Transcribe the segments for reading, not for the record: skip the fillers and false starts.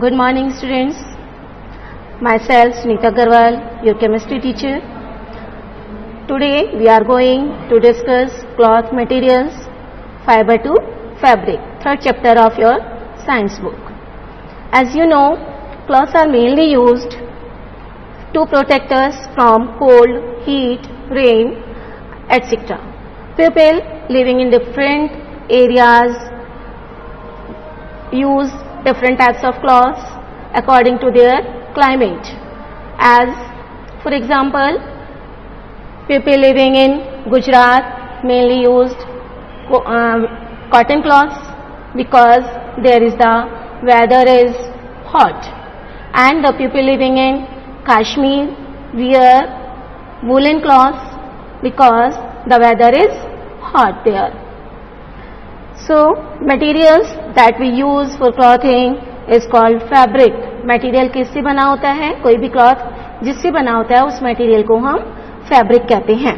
Good morning, students. Myself, Sunita Agarwal, your chemistry teacher. Today, we are going to discuss cloth materials, fiber to fabric, third chapter of your science book. As you know, cloths are mainly used to protect us from cold, heat, rain, etc. People living in different areas use different types of cloths according to their climate. As for example, people living in Gujarat mainly used cotton cloths because there is the weather is hot, and the people living in Kashmir wear woolen cloths because the weather is hot there. So, materials that we use for clothing is called fabric. Material किससे बना होता है? कोई भी cloth जिससे बना होता है उस मटेरियल को हम फैब्रिक कहते हैं.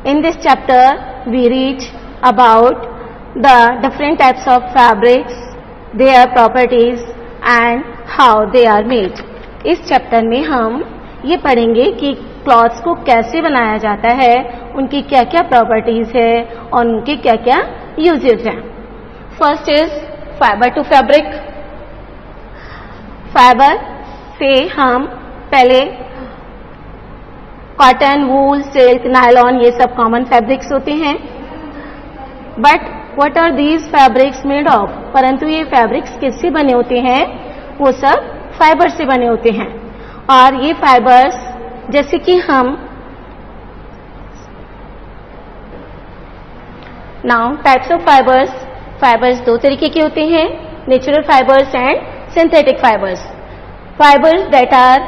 In this chapter we read about the different types of fabrics, their properties and how they are made. इस चैप्टर में हम ये पढ़ेंगे कि क्लॉथ्स को कैसे बनाया जाता है, उनकी क्या क्या प्रॉपर्टीज है और उनके क्या क्या यूजेज हैं. First is fibre to fabric. Fibre से हम पहले कॉटन, वूल, सिल्क, नायलॉन ये सब कॉमन फैब्रिक्स होते हैं. But what are these fabrics made of? परंतु ये फैब्रिक्स किससे बने होते हैं? वो सब फाइबर से बने होते हैं. और ये फाइबर्स जैसे कि हम नाउ टाइप्स ऑफ फाइबर्स दो तरीके के होते हैं, natural fibres and synthetic fibres. Fibres that are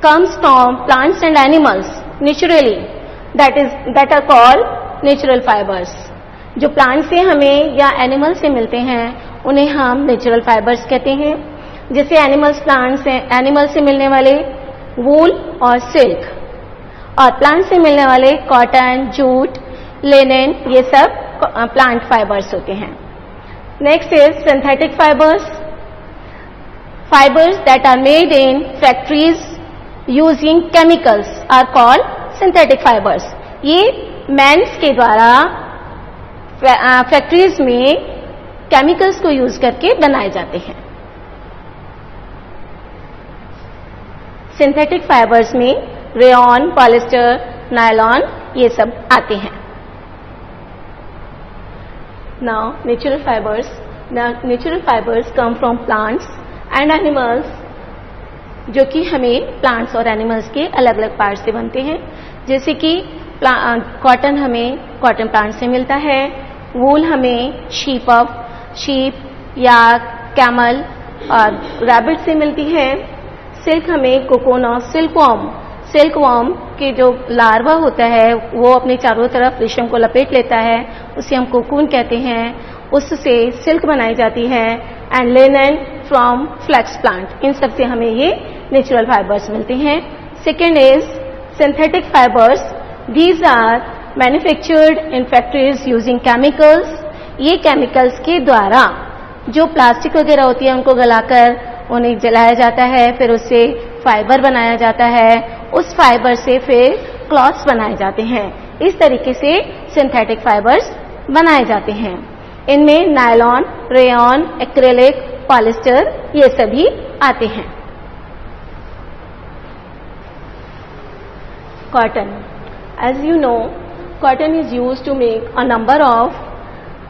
comes from plants and animals naturally, that are called natural fibres. जो प्लांट से हमें या एनिमल से मिलते हैं उन्हें हम नेचुरल फाइबर्स कहते हैं. जैसे एनिमल से मिलने वाले वूल और सिल्क, और प्लांट से मिलने वाले कॉटन, जूट, लिनेन, ये सब प्लांट फाइबर्स होते हैं. Next is synthetic fibres that are made in factories using chemicals are called synthetic fibres. ये मैन्स के द्वारा फैक्ट्रीज में केमिकल्स को यूज करके बनाए जाते हैं. सिंथेटिक फाइबर्स में रेयॉन, पॉलिस्टर, नायलॉन ये सब आते हैं. Now natural fibres come from plants and animals, जो कि हमें प्लांट्स और एनिमल्स के अलग अलग पार्ट से बनते हैं. जैसे कि कॉटन हमें कॉटन प्लांट से मिलता है, वूल हमें शीप या कैमल और रैबिट से मिलती है, सिल्क हमें कोकोन और सिल्कवॉर्म के जो लार्वा होता है वो अपने चारों तरफ रेशम को लपेट लेता है, उसे हम कोकून कहते हैं, उससे सिल्क बनाई जाती है. And linen from flax plant, इन सब से हमें ये नेचुरल फाइबर्स मिलते हैं. Second is synthetic fibres. These are manufactured in factories using chemicals. ये केमिकल्स के द्वारा जो प्लास्टिक वगैरह होती है उनको गलाकर उन्हें जलाया जाता है, फिर उससे फाइबर बनाया जाता है, उस फाइबर से फिर क्लॉथ्स बनाए जाते हैं. इस तरीके से सिंथेटिक फाइबर्स बनाए जाते हैं. इनमें नायलॉन, रेयॉन, एक्रेलिक, पॉलिस्टर ये सभी आते हैं. Cotton. As you know, cotton is used to make a number of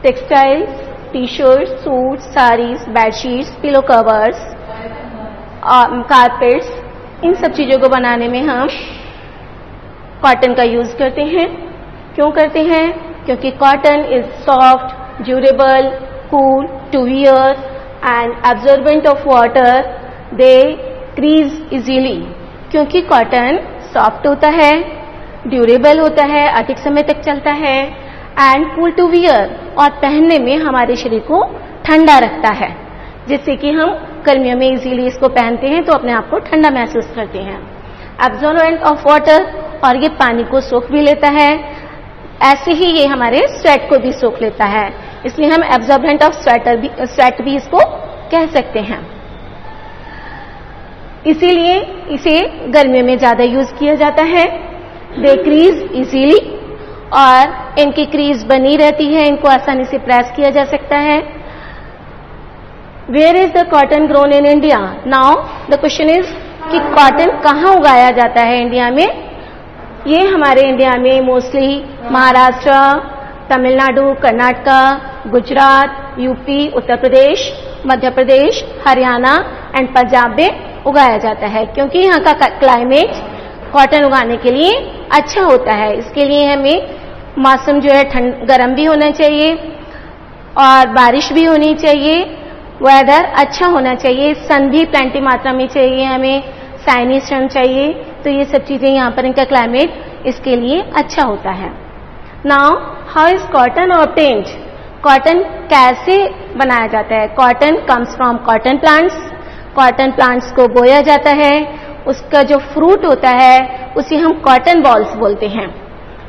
textiles, T-shirts, suit, saris, bedsheets, pillow covers, carpets. इन सब चीजों को बनाने में हम कॉटन का यूज करते हैं. क्यों करते हैं? क्योंकि cotton is soft, durable, cool to wear and absorbent of water. They crease easily. क्योंकि कॉटन सॉफ्ट होता है, ड्यूरेबल होता है, अधिक समय तक चलता है, एंड कूल टू वियर, और पहनने में हमारे शरीर को ठंडा रखता है, जिससे कि हम गर्मियों में इजीली इसको पहनते हैं तो अपने आप को ठंडा महसूस करते हैं. एब्जॉर्बेंट ऑफ वाटर, और ये पानी को सोख भी लेता है. ऐसे ही ये हमारे स्वेट को भी सोख लेता है, इसलिए हम एब्जॉर्बेंट ऑफ स्वेट भी इसको कह सकते हैं. इसीलिए इसे गर्मियों में ज़्यादा यूज़ किया जाता है। दे क्रीज इजीली, और इनकी क्रीज बनी रहती है, इनको आसानी से प्रेस किया जा सकता है। Where is the cotton grown in India? Now the question is कि कॉटन कहाँ उगाया जाता है इंडिया में? ये हमारे इंडिया में mostly Maharashtra, Tamil Nadu, Karnataka, Gujarat, UP, Uttar Pradesh, Madhya Pradesh, Haryana and Punjab में उगाया जाता है, क्योंकि यहाँ का क्लाइमेट कॉटन उगाने के लिए अच्छा होता है। इसके लिए हमें मौसम जो है गर्म भी होना चाहिए और बारिश भी होनी चाहिए, वेदर अच्छा होना चाहिए, सन भी प्लेंटी मात्रा में चाहिए, हमें साइनी सन चाहिए। तो ये सब चीजें यहाँ पर इनका क्लाइमेट इसके लिए अच्छा होता है। Now how is cotton obtained? Cotton कैसे बनाया जाता है? Cotton comes from cotton plants. Cotton plants को बोया जाता है, उसका जो फ्रूट होता है उसे हम कॉटन बॉल्स बोलते हैं,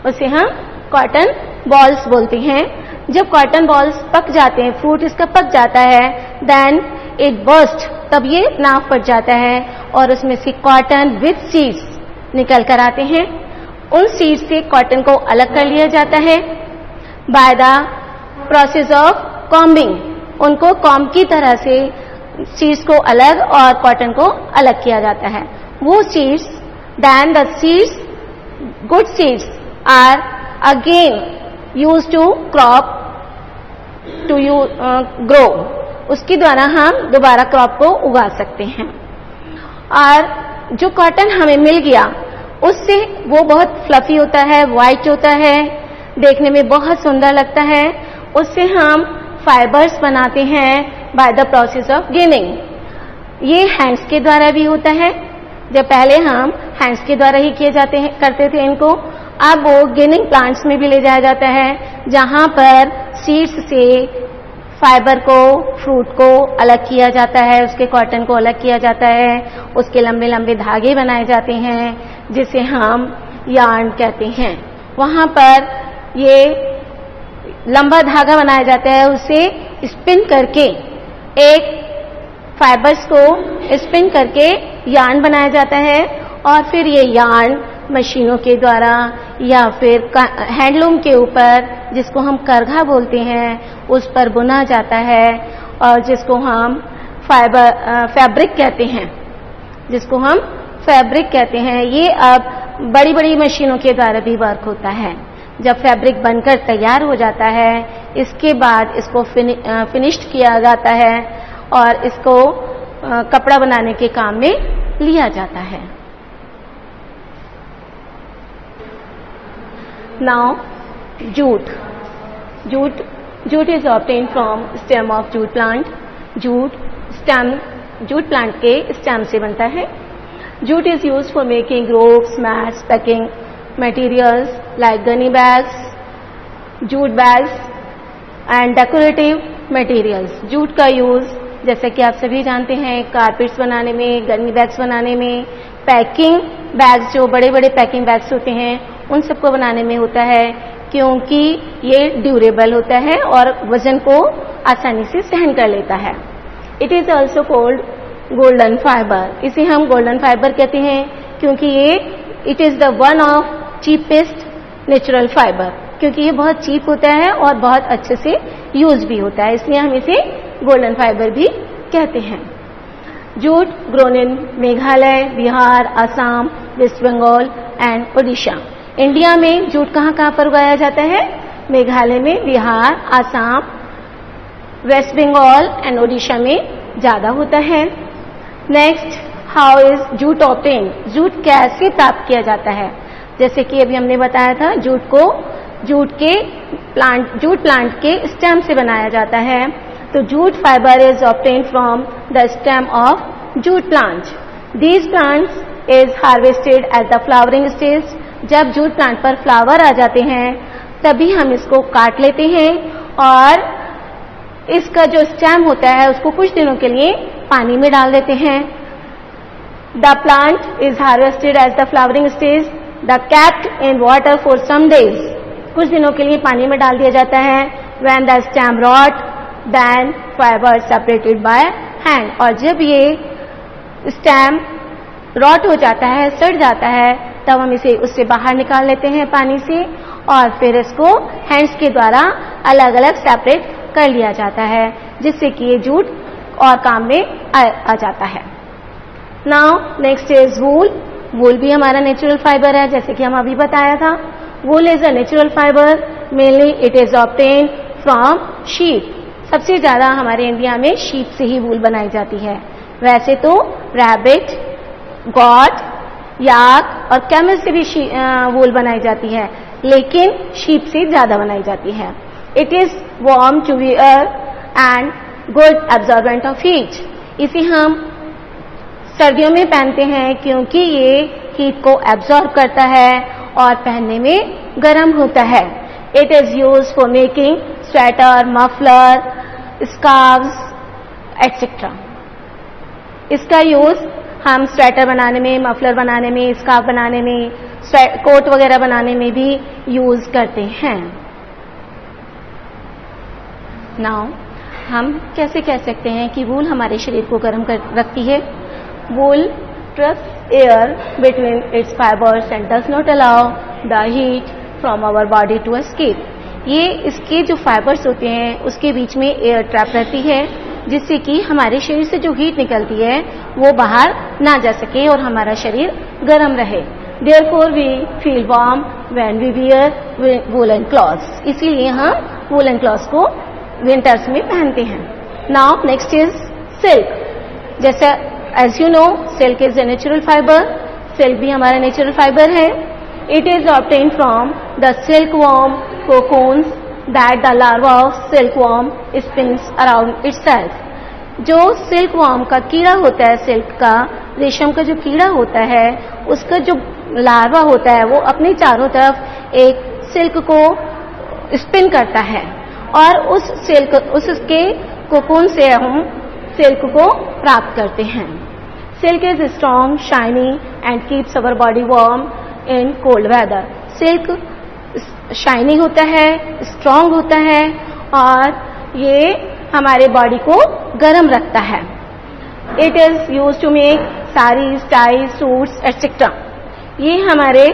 उसे हम कॉटन बॉल्स बोलते हैं। जब कॉटन बॉल्स पक जाते हैं, फ्रूट इसका पक जाता है, देन इट बर्स्ट, तब ये नाव फट जाता है और उसमें से कॉटन विद सीड्स निकल कर आते हैं। उन सीड्स से कॉटन को अलग कर लिया जाता है by the process of combing. उनको कॉम्ब की तरह से सीड्स को अलग और कॉटन को अलग किया जाता है। वो seeds, then the seeds, good seeds are again use to crop to grow. उसके द्वारा हम दोबारा क्रॉप को उगा सकते हैं। और जो कॉटन हमें मिल गया उससे वो बहुत फ्लफी होता है, वाइट होता है, देखने में बहुत सुंदर लगता है। उससे हम फाइबर्स बनाते हैं by the process of ginning. ये हैंड्स के द्वारा भी होता है। जब पहले हम हैंड्स के द्वारा ही किए जाते हैं, करते थे इनको, अब वो गिनिंग प्लांट्स में भी ले जाया जाता है, जहां पर सीड्स से फाइबर को, फ्रूट को अलग किया जाता है, उसके कॉटन को अलग किया जाता है, उसके लंबे लंबे धागे बनाए जाते हैं जिसे हम यार्न कहते हैं। वहां पर ये लंबा धागा बनाया जाता है, उसे स्पिन करके, एक फाइबर्स को स्पिन करके यार्न बनाया जाता है, और फिर ये यार्न मशीनों के द्वारा या फिर हैंडलूम के ऊपर, जिसको हम करघा बोलते हैं, उस पर बुना जाता है, और जिसको हम फैब्रिक कहते हैं, जिसको हम फैब्रिक कहते हैं। ये अब बड़ी बड़ी मशीनों के द्वारा भी वर्क होता है। जब फैब्रिक बनकर तैयार हो जाता है, इसके बाद इसको फिनिश्ड किया जाता है और इसको कपड़ा बनाने के काम में लिया जाता है। Now, jute is obtained from stem of jute plant. Jute plant के stem से बनता है। Jute is used for making ropes, mats, packing materials like gunny bags, jute bags and decorative materials. Jute का यूज जैसा कि आप सभी जानते हैं कारपेट्स बनाने में, गनी बैग्स बनाने में, पैकिंग बैग्स, जो बड़े बड़े पैकिंग बैग्स होते हैं उन सबको बनाने में होता है, क्योंकि ये ड्यूरेबल होता है और वजन को आसानी से सहन कर लेता है। It is also called golden fibre. इसे हम गोल्डन फाइबर कहते हैं क्योंकि ये it is the one of cheapest natural fibre, क्योंकि ये बहुत चीप होता है और बहुत अच्छे से यूज भी होता है, इसलिए हम इसे गोल्डन फाइबर भी कहते हैं। Jute grown in Meghalaya, Bihar, Assam, West Bengal and Odisha. India में जूट कहाँ कहाँ पर उगाया जाता है? मेघालय में, बिहार, असम, वेस्ट बंगाल एंड ओडिशा में ज्यादा होता है। Next, how is jute obtained? Jute कैसे प्राप्त किया जाता है? जैसे कि अभी हमने बताया था, जूट प्लांट के स्टेम से बनाया जाता है। तो jute fibre is obtained from the stem of jute plant. These plants is harvested at the flowering stage. जब जूट प्लांट पर फ्लावर आ जाते हैं तभी हम इसको काट लेते हैं और इसका जो स्टेम होता है उसको कुछ दिनों के लिए पानी में डाल देते हैं। The plant is harvested at the flowering stage, the kept in water for some days. कुछ दिनों के लिए पानी में डाल दिया जाता है। When the stem rot then fibre separated by hand. और जब ये स्टेम रॉट हो जाता है, सड़ जाता है, तब हम इसे उससे बाहर निकाल लेते हैं पानी से और फिर इसको हैंड्स के द्वारा अलग अलग सेपरेट कर लिया जाता है, जिससे कि ये जूट और काम में आ जाता है। नाउ नेक्स्ट इज वूल। वूल भी हमारा नेचुरल फाइबर है, जैसे कि हम अभी बताया था। वूल is a natural fibre, mainly it is obtain from sheep. सबसे ज्यादा हमारे इंडिया में शीप से ही वूल बनाई जाती है। वैसे तो रैबिट, गॉट, याक और कैमल से भी वूल बनाई जाती है, लेकिन शीप से ज्यादा बनाई जाती है। It is warm to wear and good absorbent of heat. इसे हम सर्दियों में पहनते हैं क्योंकि ये हीट को एब्जॉर्ब करता है और पहनने में गर्म होता है। It is use for making sweater, muffler, scarves etcetera. इसका यूज हम स्वेटर बनाने में, मफलर बनाने में, स्कार्फ बनाने में, कोट वगैरह बनाने में भी यूज करते हैं। नाउ हम कैसे कह सकते हैं कि वूल हमारे शरीर को गर्म रखती है? Wool traps air between its fibres and does not allow the heat from our body to escape. ये इसके जो फाइबर्स होते हैं उसके बीच में एयर ट्रैप रहती है, जिससे कि हमारे शरीर से जो हीट निकलती है वो बाहर ना जा सके और हमारा शरीर गर्म रहे। Therefore we feel warm when we wear woolen clothes। इसीलिए हम वूलन क्लॉथ्स को विंटर्स में पहनते हैं। Now next is silk। जैसा as you know silk is a natural fiber। Silk भी हमारा नेचुरल फाइबर है। It is obtained from the silkworm cocoons that the larva of silkworm spins around itself। जो silkworm का कीड़ा होता है, silk का, रेशम का जो कीड़ा होता है, उसका जो लार्वा होता है वो अपने चारों तरफ एक सिल्क को स्पिन करता है और उसके कोकून से हम सिल्क को प्राप्त करते हैं। Silk is strong, shiny and keeps our body warm in cold weather. Silk shiny होता है, स्ट्रॉन्ग होता है और ये हमारे बॉडी को गर्म रखता है। It is use to make saris, ties, suits etcetera. ये हमारे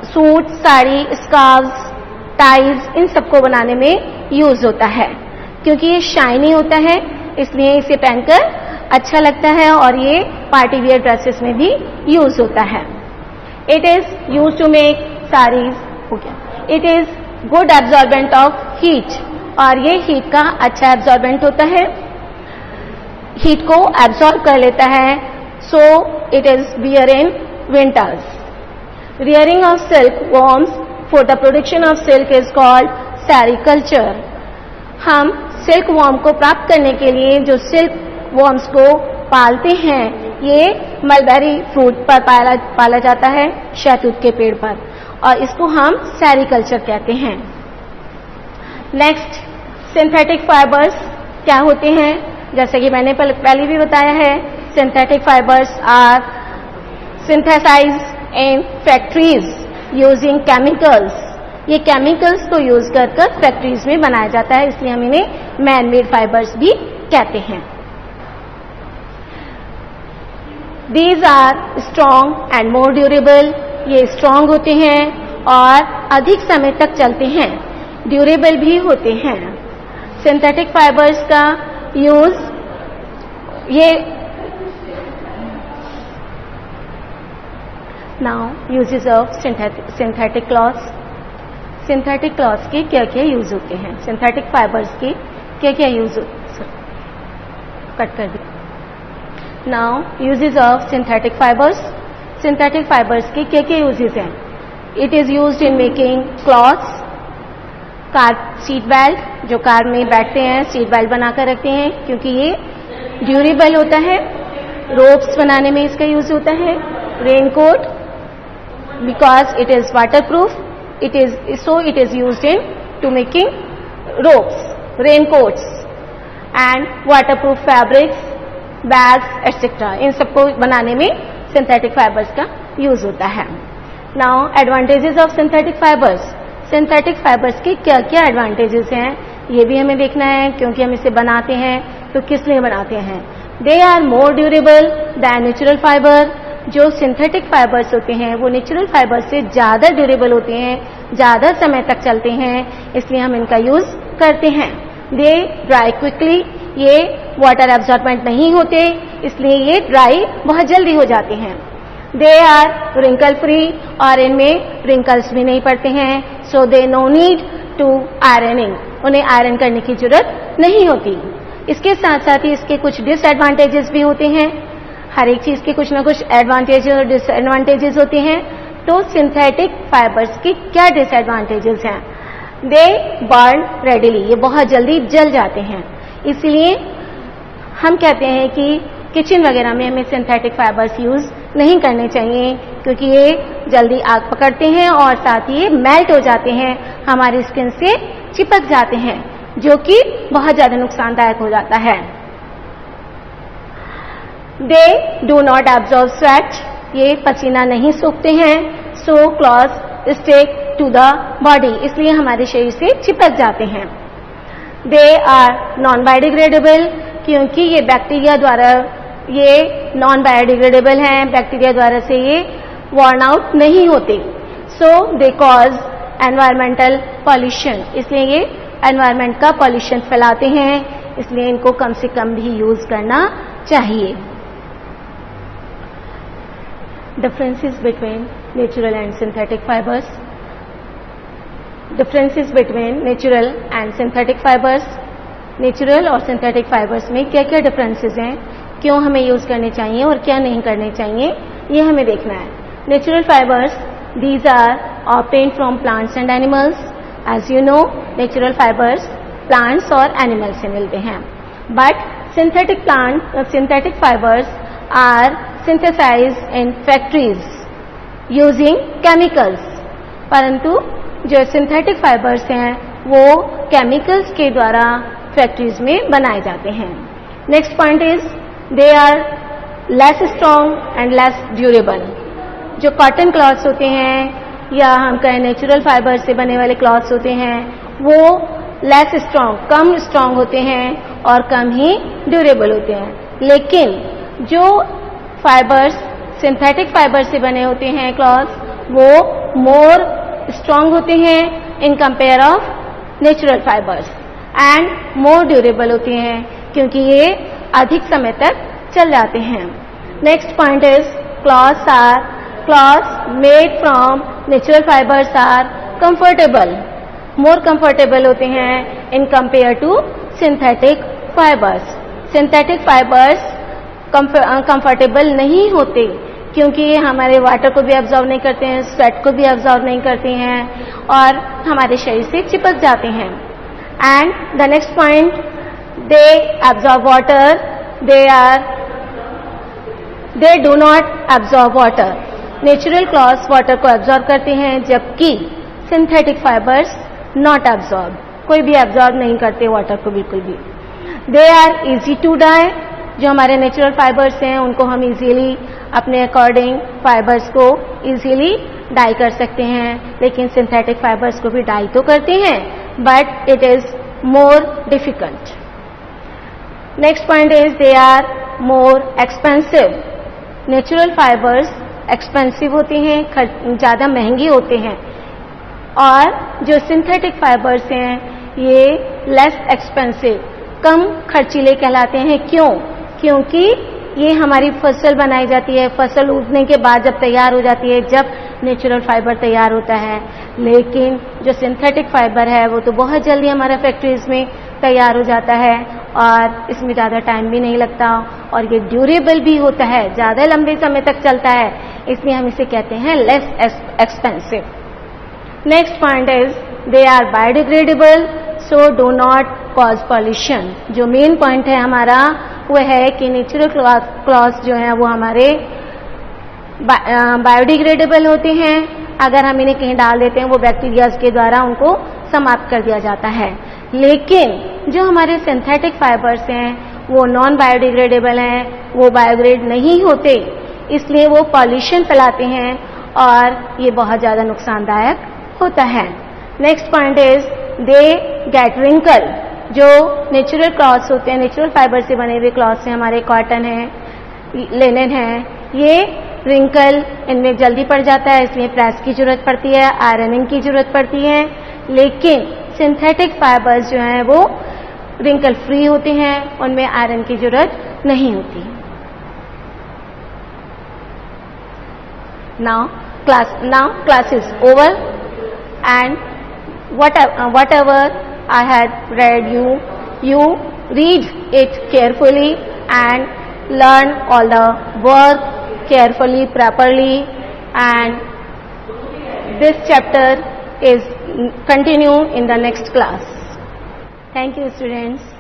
सूट, साड़ी, स्कार्व्स, टाइज इन सबको बनाने में यूज होता है। क्योंकि ये शाइनी होता है इसलिए इसे पहनकर अच्छा लगता है और ये पार्टी वियर ड्रेसेस में भी यूज होता है। It is use to make saris हो गया। It is good absorbent of heat और ये हीट का अच्छा एब्जॉर्बेंट होता है, हीट को एब्जॉर्ब कर लेता है। So it is wear in winters. Rearing of silk worms for the production of silk is called sericulture. हम सिल्क वॉर्म को प्राप्त करने के लिए जो सिल्क वॉर्म्स को पालते हैं, ये मलबेरी फ्रूट पर पाला जाता है, शहतूत के पेड़ पर, और इसको हम सेरिकल्चर कहते हैं। नेक्स्ट, सिंथेटिक फाइबर्स क्या होते हैं? जैसे कि मैंने पहले भी बताया है, synthetic fibres are synthesized in factories using chemicals. ये केमिकल्स को यूज कर फैक्ट्रीज में बनाया जाता है, इसलिए हम इन्हें मैन मेड फाइबर्स भी कहते हैं। These are strong and more durable। ये स्ट्रांग होते हैं और अधिक समय तक चलते हैं, ड्यूरेबल भी होते हैं। सिंथेटिक फाइबर्स का यूज ये now uses of synthetic clothes. Synthetic clothes के क्या क्या यूज होते हैं? सिंथेटिक फाइबर्स के क्या क्या यूज कट कर दिया। Now uses of synthetic fibres. Synthetic fibres के क्या क्या यूजेस हैं? It is used in making clothes, car seat belt, जो कार में बैठते हैं सीट बेल्ट बनाकर रखते हैं क्योंकि ये ड्यूरेबल होता है। रोप्स बनाने में इसका यूज होता है। Raincoat because it is waterproof, it is used in to making ropes, raincoats and waterproof fabrics, bags etcetera. इन सबको बनाने में सिंथेटिक फाइबर्स का यूज होता है। Now advantages of synthetic fibres. Synthetic fibres के क्या क्या एडवांटेजेस हैं ये भी हमें देखना है, क्योंकि हम इसे बनाते हैं तो किस लिए बनाते हैं। They are more durable than natural fibre. जो सिंथेटिक फाइबर्स होते हैं वो नेचुरल फाइबर से ज़्यादा ड्यूरेबल होते हैं, ज़्यादा समय तक चलते हैं, इसलिए हम इनका यूज़ करते हैं। दे ड्राई क्विकली, ये वाटर एब्जॉर्बेंट नहीं होते, इसलिए ये ड्राई बहुत जल्दी हो जाते हैं। दे आर रिंकल फ्री, और इनमें रिंकल्स भी नहीं पड़ते हैं। So they no need to ironing, उन्हें आयरन करने की जरूरत नहीं होती। इसके साथ साथ ही इसके कुछ डिसएडवांटेजेस भी होते हैं। हर एक चीज़ के कुछ ना कुछ एडवांटेजेस और डिसएडवांटेजेस होते हैं। तो सिंथेटिक फाइबर्स की क्या डिसएडवांटेजेस हैं? दे बर्न रेडिली, ये बहुत जल्दी जल जाते हैं, इसलिए हम कहते हैं कि किचन वगैरह में हमें सिंथेटिक फाइबर्स यूज़ नहीं करने चाहिए, क्योंकि ये जल्दी आग पकड़ते हैं और साथ ही ये मेल्ट हो जाते हैं, हमारी स्किन से चिपक जाते हैं, जो कि बहुत ज़्यादा नुकसानदायक हो जाता है। They do not absorb sweat, ये पसीना नहीं सूखते हैं। So clothes stick to the body, इसलिए हमारे शरीर से चिपक जाते हैं। दे आर नॉन बायोडिग्रेडेबल, क्योंकि ये बैक्टीरिया द्वारा ये नॉन बायोडिग्रेडेबल हैं, बैक्टीरिया द्वारा से ये वॉर्न आउट नहीं होते। सो दे कॉज एनवायरमेंटल पॉल्यूशन, इसलिए ये एनवायरमेंट का पॉल्यूशन फैलाते हैं, इसलिए इनको कम से कम भी यूज करना चाहिए। Differences between natural and synthetic fibers. Differences between natural and synthetic fibers. Natural और सिंथेटिक फाइबर्स में क्या क्या डिफरेंसेस हैं, क्यों हमें यूज करने चाहिए और क्या नहीं करने चाहिए, ये हमें देखना है। Natural fibres, these are obtained from plants and animals. As you know, natural fibres plants और एनिमल्स से मिलते हैं, but synthetic fibres are synthesized in factories using chemicals, परंतु जो सिंथेटिक फाइबर्स हैं वो केमिकल्स के द्वारा फैक्ट्रीज में बनाए जाते हैं। Next point is they are less strong and less durable. जो कॉटन क्लॉथ्स होते हैं या हम कहें नेचुरल फाइबर से बने वाले क्लॉथ्स होते हैं वो लेस स्ट्रॉन्ग, कम स्ट्रॉन्ग होते हैं और कम ही ड्यूरेबल होते हैं, लेकिन जो फाइबर्स सिंथेटिक फाइबर से बने होते हैं क्लॉथ्स वो मोर स्ट्रॉन्ग होते हैं in compare of natural fibres and more durable होते हैं, क्योंकि ये अधिक समय तक चल जाते हैं। Next point is clothes made from natural fibres are comfortable, more comfortable होते हैं in compare to synthetic fibres. Synthetic fibres comfortable नहीं होते, क्योंकि ये हमारे वाटर को भी एब्जॉर्ब नहीं करते हैं, स्वेट को भी एब्जॉर्ब नहीं करते हैं और हमारे शरीर से चिपक जाते हैं। And the next point, they absorb water, they do not absorb water. Natural clothes water को एब्जॉर्ब करते हैं, जबकि सिंथेटिक फाइबर्स नॉट एब्जॉर्ब, कोई भी एब्जॉर्ब नहीं करते वाटर को बिल्कुल भी। They are easy to dye, जो हमारे नेचुरल फाइबर्स हैं उनको हम इजीली अपने अकॉर्डिंग फाइबर्स को इजीली डाई कर सकते हैं, लेकिन सिंथेटिक फाइबर्स को भी डाई तो करते हैं but it is more difficult. Next point is they are more expensive. Natural fibres expensive होते हैं, ज़्यादा महंगे होते हैं, और जो सिंथेटिक फाइबर्स हैं ये लेस एक्सपेंसिव, कम खर्चीले कहलाते हैं। क्यों? क्योंकि ये हमारी फसल बनाई जाती है, फसल उगने के बाद जब तैयार हो जाती है, जब नेचुरल फाइबर तैयार होता है, लेकिन जो सिंथेटिक फाइबर है वो तो बहुत जल्दी हमारा फैक्ट्रीज में तैयार हो जाता है और इसमें ज़्यादा टाइम भी नहीं लगता और ये ड्यूरेबल भी होता है, ज़्यादा लंबे समय तक चलता है, इसलिए हम इसे कहते हैं less expensive. Next point is they are biodegradable, so do not cause pollution. जो मेन पॉइंट है हमारा वो है कि नेचुरल क्लॉथ्स जो हैं वो हमारे बायोडिग्रेडेबल होते हैं, अगर हम इन्हें कहीं डाल देते हैं वो बैक्टीरियाज के द्वारा उनको समाप्त कर दिया जाता है, लेकिन जो हमारे सिंथेटिक फाइबर्स हैं वो नॉन बायोडिग्रेडेबल हैं, वो बायोडिग्रेड नहीं होते, इसलिए वो पॉल्यूशन फैलाते हैं और ये बहुत ज़्यादा नुकसानदायक होता है। Next point is they get wrinkle. जो नेचुरल क्लॉथ्स होते हैं, नेचुरल फाइबर से बने हुए क्लॉथ्स हैं, हमारे कॉटन है, लिनन है, ये रिंकल इनमें जल्दी पड़ जाता है, इसलिए प्रेस की जरूरत पड़ती है, आयरनिंग की जरूरत पड़ती है। लेकिन सिंथेटिक फाइबर्स जो हैं वो रिंकल फ्री होते हैं, उनमें आयरन की जरूरत नहीं होती। Now class is over, and whatever I had read, you read it carefully and learn all the work carefully, properly, and this chapter is continue in the next class. Thank you, students.